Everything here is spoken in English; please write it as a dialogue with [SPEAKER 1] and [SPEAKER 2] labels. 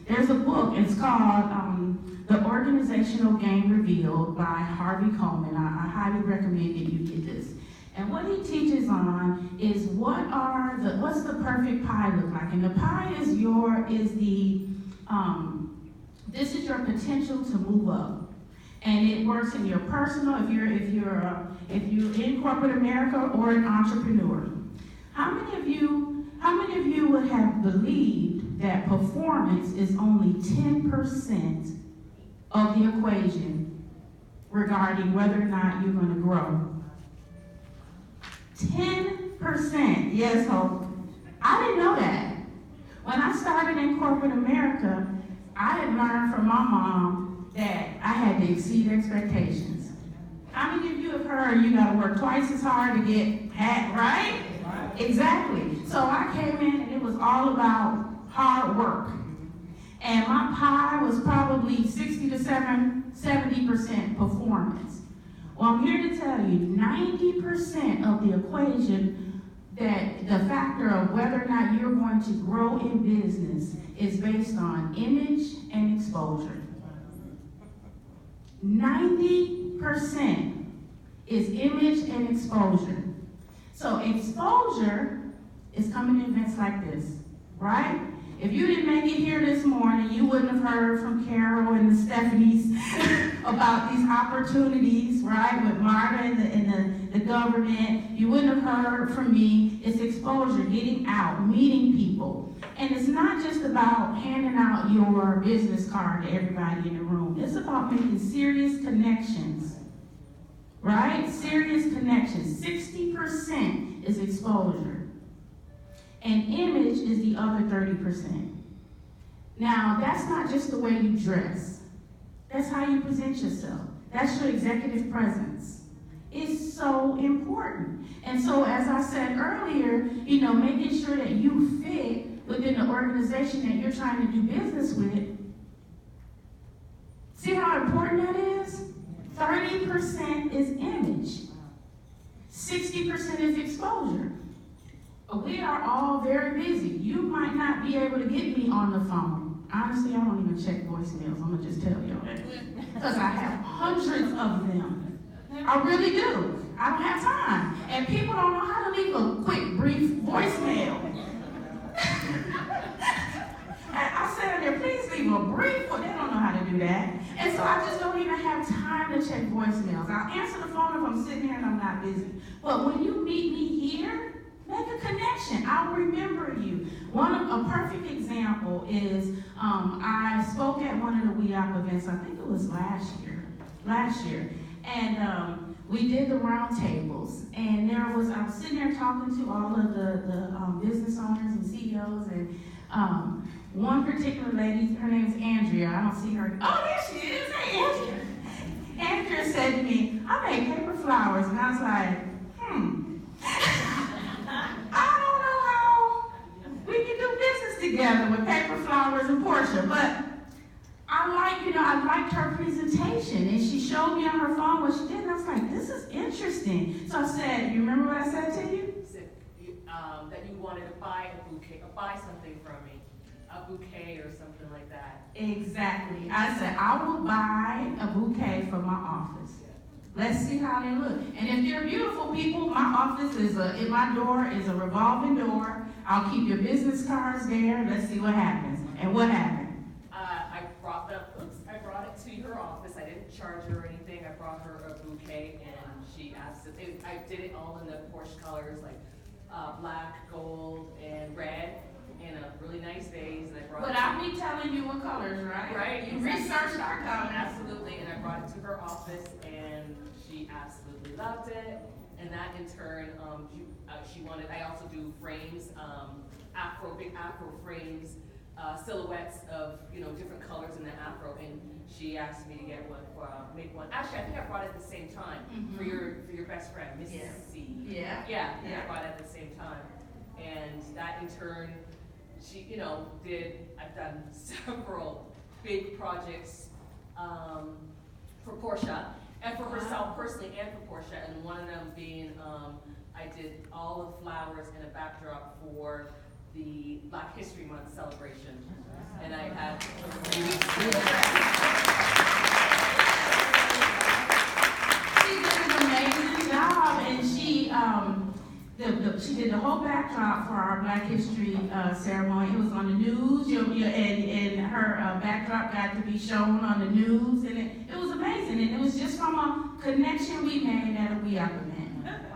[SPEAKER 1] There's a book, it's called The Organizational Game Revealed by Harvey Coleman. I highly recommend that you get this. And what he teaches on is what's the perfect pie look like? And the pie is this is your potential to move up. And it works in your personal, if you're in corporate America or an entrepreneur. How many of you would have believed that performance is only 10% of the equation regarding whether or not you're going to grow? 10%. Yes, Hope. I didn't know that. When I started in corporate America, I had learned from my mom that I had to exceed expectations. How many of you have heard you got to work twice as hard to get right? Exactly. So I came in and it was all about hard work. And my pie was probably 60 to 70% performance. Well, I'm here to tell you, 90% of the equation, that the factor of whether or not you're going to grow in business is based on image and exposure. 90% is image and exposure. So exposure is coming to events like this, right? If you didn't make it here this morning, you wouldn't have heard from Carol and the Stephanies about these opportunities, right, with Marta and the government. You wouldn't have heard from me. It's exposure, getting out, meeting people. And it's not just about handing out your business card to everybody in the room. It's about making serious connections, right? Serious connections. 60% is exposure. And image is the other 30%. Now, that's not just the way you dress. That's how you present yourself. That's your executive presence. It's so important. And so, as I said earlier, making sure that you fit within the organization that you're trying to do business with. See how important that is? 30% is image. 60% is exposure. We are all very busy. You might not be able to get me on the phone. Honestly, I don't even check voicemails. I'm going to just tell y'all that. Because I have hundreds of them. I really do. I don't have time. And people don't know how to leave a quick, brief voicemail. I said, there, please leave a brief, but they don't know how to do that. And so I just don't even have time to check voicemails. I'll answer the phone if I'm sitting here and I'm not busy. But when you meet me here, make a connection. I'll remember you. A perfect example is I spoke at one of the WEOP events, I think it was last year. And we did the round tables. And I was sitting there talking to all of the business owners and CEOs, and one particular lady, her name is Andrea. I don't see her. Oh, there she is. Hey, Andrea. Andrea said to me, I make paper flowers. And I was like, I don't know how we can do business together with paper flowers and Portia, but I liked her presentation, and she showed me on her phone what she did, and I was like, this is interesting. So I said, you remember what I said to you?
[SPEAKER 2] You said that you wanted to buy a bouquet, or buy something from me, a bouquet or something like that.
[SPEAKER 1] Exactly. I said, I will buy a bouquet for my office. Let's see how they look. And if they're beautiful people, my office my door is a revolving door. I'll keep your business cards there. Let's see what happens. And what happened?
[SPEAKER 2] I brought it to her office. I didn't charge her or anything. I brought her a bouquet, and she asked if I did it all in the Porsche colors, like black, gold, and red, in a really nice vase. And I brought
[SPEAKER 1] Without me telling you what colors, right?
[SPEAKER 2] Right.
[SPEAKER 1] You researched our colors.
[SPEAKER 2] Absolutely. And I brought it to her office, and she absolutely loved it. And that in turn, she wanted. I also do frames, big afro frames. Silhouettes of different colors in the afro, and she asked me to get one, make one. Actually, I think I brought it at the same time for your best friend, Mrs. C.
[SPEAKER 1] Yeah.
[SPEAKER 2] I brought it at the same time, and that in turn, she I've done several big projects for Portia and for herself personally, and for Portia, and one of them being I did all the flowers in a backdrop for the Black History Month celebration. And I had
[SPEAKER 1] she did the whole backdrop for our Black History ceremony. It was on the news, and her backdrop got to be shown on the news, and it was amazing. And it was just from a connection we made at a We Up event.